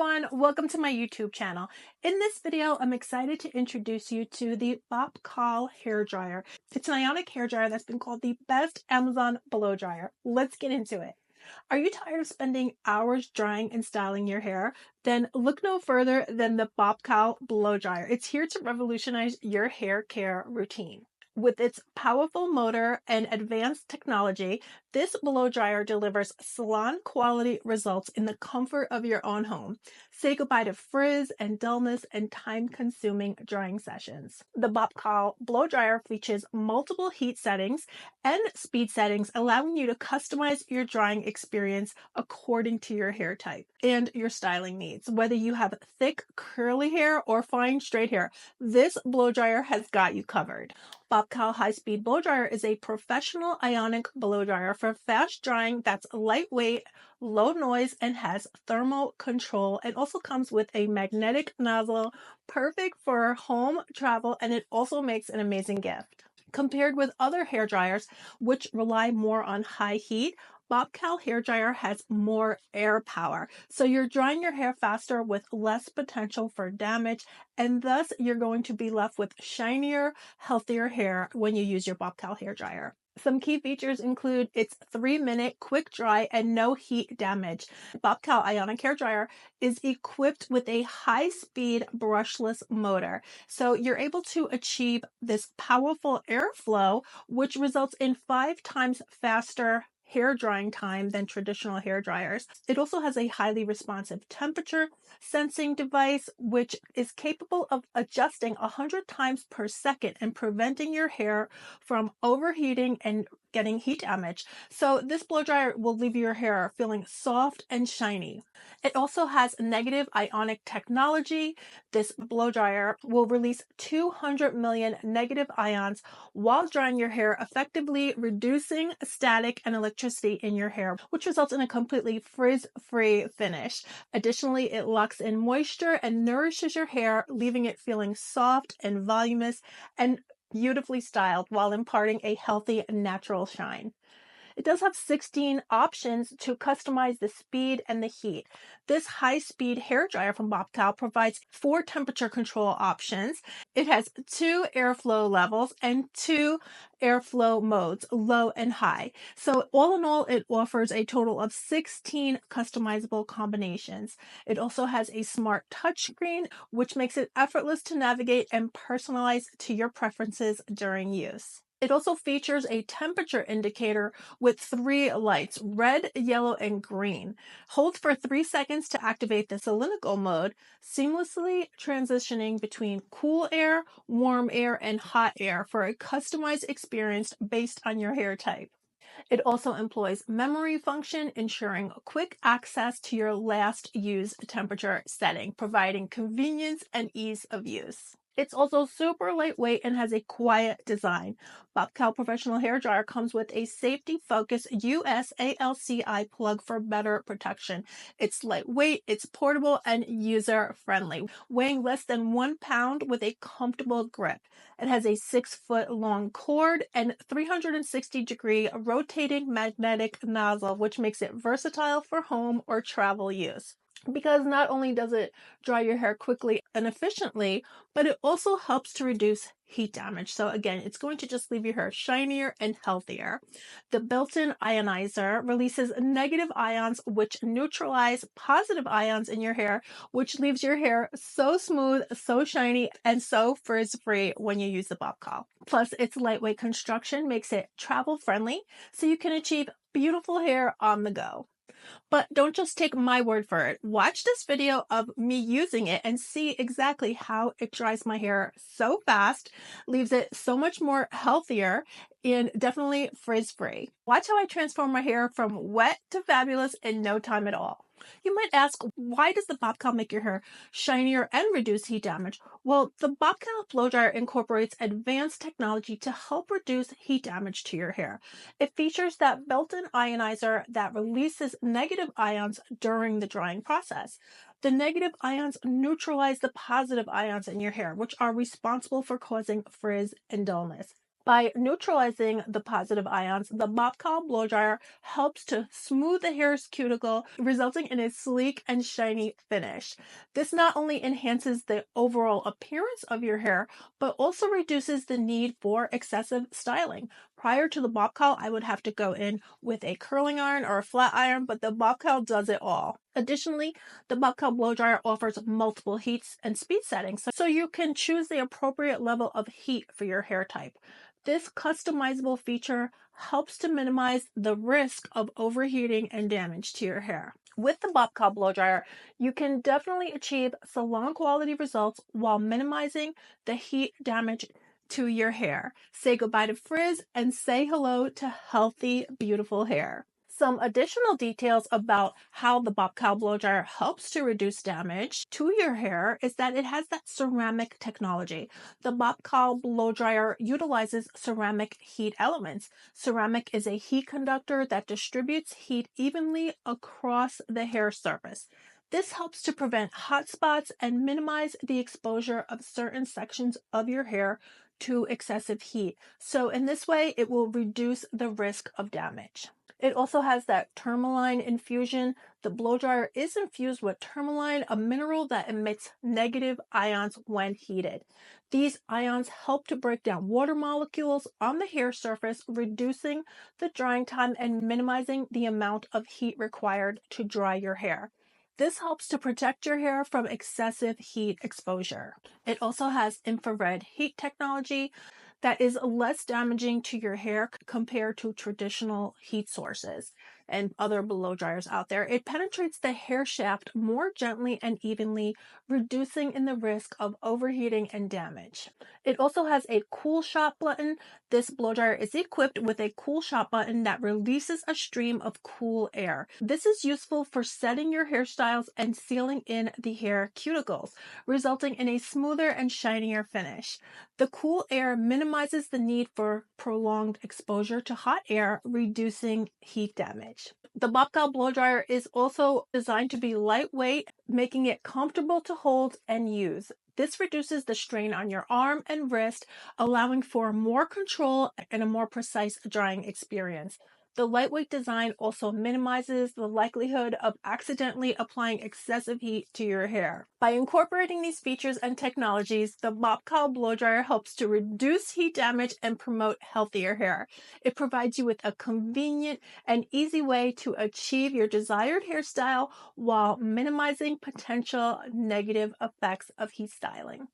everyone, welcome to my YouTube channel. In this video, I'm excited to introduce you to the Bop Call hair dryer. It's an Ionic hair dryer that's been called the best Amazon blow dryer. Let's get into it. Are you tired of spending hours drying and styling your hair? Then look no further than the Bop Call blow dryer. It's here to revolutionize your hair care routine. With its powerful motor and advanced technology, this blow dryer delivers salon quality results in the comfort of your own home. Say goodbye to frizz and dullness and time-consuming drying sessions. The Bop Call blow dryer features multiple heat settings and speed settings, allowing you to customize your drying experience according to your hair type and your styling needs. Whether you have thick, curly hair or fine, straight hair, this blow dryer has got you covered. Bop Call High-Speed Blow Dryer is a professional ionic blow dryer for fast drying that's lightweight, low noise, and has thermal control. It also comes with a magnetic nozzle, perfect for home travel, and it also makes an amazing gift. Compared with other hair dryers, which rely more on high heat, Bop Call hair dryer has more air power, so you're drying your hair faster with less potential for damage, and thus you're going to be left with shinier, healthier hair when you use your Bop Call hair dryer. Some key features include its 3-minute quick dry and no heat damage. Bop Call Ionic hair dryer is equipped with a high-speed brushless motor, so you're able to achieve this powerful airflow, which results in 5 times faster hair drying time than traditional hair dryers. It also has a highly responsive temperature sensing device, which is capable of adjusting 100 times per second and preventing your hair from overheating and getting heat damage. So this blow dryer will leave your hair feeling soft and shiny. It also has negative ionic technology. This blow dryer will release 200 million negative ions while drying your hair, effectively reducing static and electricity in your hair, which results in a completely frizz-free finish. Additionally, it locks in moisture and nourishes your hair, leaving it feeling soft and voluminous and beautifully styled while imparting a healthy, natural shine. It does have 16 options to customize the speed and the heat. This high-speed hair dryer from Bop Call provides 4 temperature control options. It has 2 airflow levels and 2 airflow modes, low and high. So all in all, it offers a total of 16 customizable combinations. It also has a smart touchscreen, which makes it effortless to navigate and personalize to your preferences during use. It also features a temperature indicator with 3 lights, red, yellow, and green. Hold for 3 seconds to activate the cylindrical mode, seamlessly transitioning between cool air, warm air, and hot air for a customized experience based on your hair type. It also employs memory function, ensuring quick access to your last used temperature setting, providing convenience and ease of use. It's also super lightweight and has a quiet design. Bop Call Professional Hair Dryer comes with a safety-focused USALCI plug for better protection. It's lightweight, it's portable, and user-friendly, weighing less than 1 pound with a comfortable grip. It has a 6-foot long cord and 360-degree rotating magnetic nozzle, which makes it versatile for home or travel use. Because not only does it dry your hair quickly and efficiently, but it also helps to reduce heat damage. So again, it's going to just leave your hair shinier and healthier. The built-in ionizer releases negative ions which neutralize positive ions in your hair, which leaves your hair so smooth, so shiny, and so frizz-free when you use the Bop Call. Plus, its lightweight construction makes it travel-friendly, so you can achieve beautiful hair on the go. But don't just take my word for it. Watch this video of me using it and see exactly how it dries my hair so fast, leaves it so much more healthier, and definitely frizz-free. Watch how I transform my hair from wet to fabulous in no time at all. You might ask, why does the Bop Call make your hair shinier and reduce heat damage? Well, the Bop Call blow dryer incorporates advanced technology to help reduce heat damage to your hair. It features that built-in ionizer that releases negative ions during the drying process. The negative ions neutralize the positive ions in your hair, which are responsible for causing frizz and dullness. By neutralizing the positive ions, the Bop Call blow dryer helps to smooth the hair's cuticle, resulting in a sleek and shiny finish. This not only enhances the overall appearance of your hair, but also reduces the need for excessive styling. Prior to the Bop Call, I would have to go in with a curling iron or a flat iron, but the Bop Call does it all. Additionally, the Bop Call blow dryer offers multiple heats and speed settings, so you can choose the appropriate level of heat for your hair type. This customizable feature helps to minimize the risk of overheating and damage to your hair. With the Bop Call blow dryer, you can definitely achieve salon quality results while minimizing the heat damage to your hair. Say goodbye to frizz and say hello to healthy, beautiful hair. Some additional details about how the Bop Call blow dryer helps to reduce damage to your hair is that it has that ceramic technology. The Bop Call blow dryer utilizes ceramic heat elements. Ceramic is a heat conductor that distributes heat evenly across the hair surface. This helps to prevent hot spots and minimize the exposure of certain sections of your hair to excessive heat. So in this way, it will reduce the risk of damage. It also has that tourmaline infusion. The blow dryer is infused with tourmaline, a mineral that emits negative ions when heated. These ions help to break down water molecules on the hair surface, reducing the drying time and minimizing the amount of heat required to dry your hair. This helps to protect your hair from excessive heat exposure. It also has infrared heat technology that is less damaging to your hair compared to traditional heat sources and other blow dryers out there. It penetrates the hair shaft more gently and evenly, reducing in the risk of overheating and damage. It also has a cool shot button. This blow dryer is equipped with a cool shot button that releases a stream of cool air. This is useful for setting your hairstyles and sealing in the hair cuticles, resulting in a smoother and shinier finish. The cool air minimizes the need for prolonged exposure to hot air, reducing heat damage. The Bop Call blow dryer is also designed to be lightweight, making it comfortable to hold and use. This reduces the strain on your arm and wrist, allowing for more control and a more precise drying experience. The lightweight design also minimizes the likelihood of accidentally applying excessive heat to your hair. By incorporating these features and technologies, the Bop Call blow dryer helps to reduce heat damage and promote healthier hair. It provides you with a convenient and easy way to achieve your desired hairstyle while minimizing potential negative effects of heat styling.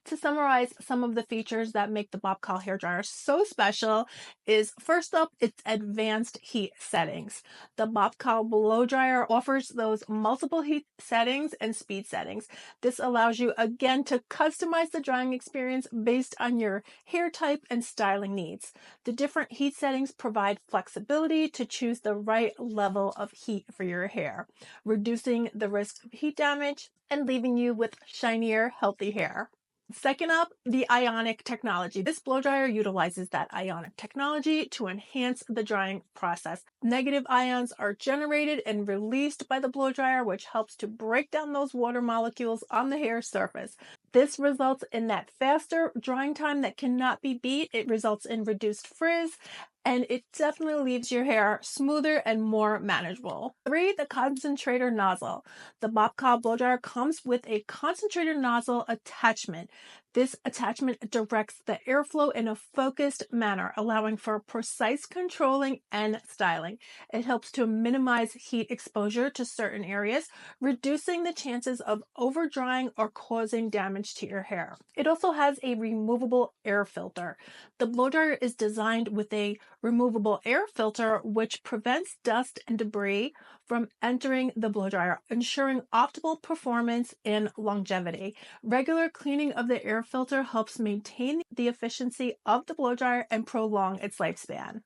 To summarize some of the features that make the Bop Call hairdryer so special is, first up, its advanced heat settings. The Bop Call blow dryer offers those multiple heat settings and speed settings. This allows you again to customize the drying experience based on your hair type and styling needs. The different heat settings provide flexibility to choose the right level of heat for your hair, reducing the risk of heat damage and leaving you with shinier, healthy hair. Second up, the Ionic technology. This blow dryer utilizes that Ionic technology to enhance the drying process. Negative ions are generated and released by the blow dryer, which helps to break down those water molecules on the hair surface. This results in that faster drying time that cannot be beat. It results in reduced frizz, and it definitely leaves your hair smoother and more manageable. 3, the concentrator nozzle. The Bop Call blow dryer comes with a concentrator nozzle attachment. This attachment directs the airflow in a focused manner, allowing for precise controlling and styling. It helps to minimize heat exposure to certain areas, reducing the chances of over drying or causing damage to your hair. It also has a removable air filter. The blow dryer is designed with a removable air filter which prevents dust and debris from entering the blow dryer, ensuring optimal performance and longevity. Regular cleaning of the air filter helps maintain the efficiency of the blow dryer and prolong its lifespan.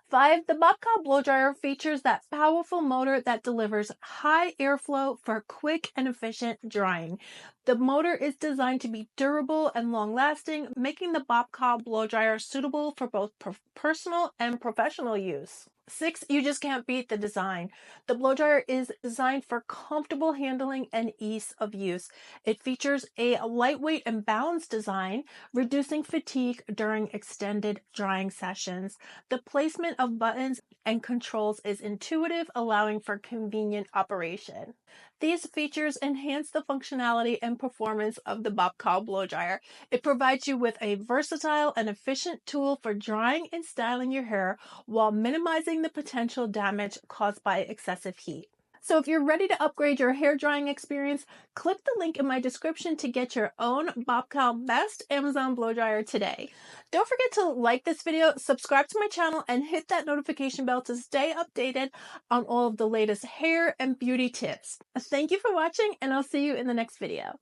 5, the Bop Call blow dryer features that powerful motor that delivers high airflow for quick and efficient drying. The motor is designed to be durable and long-lasting, making the Bop Call blow dryer suitable for both personal and professional use. 6, you just can't beat the design. The blow dryer is designed for comfortable handling and ease of use. It features a lightweight and balanced design, reducing fatigue during extended drying sessions. The placement of buttons and controls is intuitive, allowing for convenient operation. These features enhance the functionality and performance of the Bop Call blow dryer. It provides you with a versatile and efficient tool for drying and styling your hair while minimizing the potential damage caused by excessive heat. So if you're ready to upgrade your hair drying experience, click the link in my description to get your own Bop Call Best Amazon Blow Dryer today. Don't forget to like this video, subscribe to my channel, and hit that notification bell to stay updated on all of the latest hair and beauty tips. Thank you for watching, and I'll see you in the next video.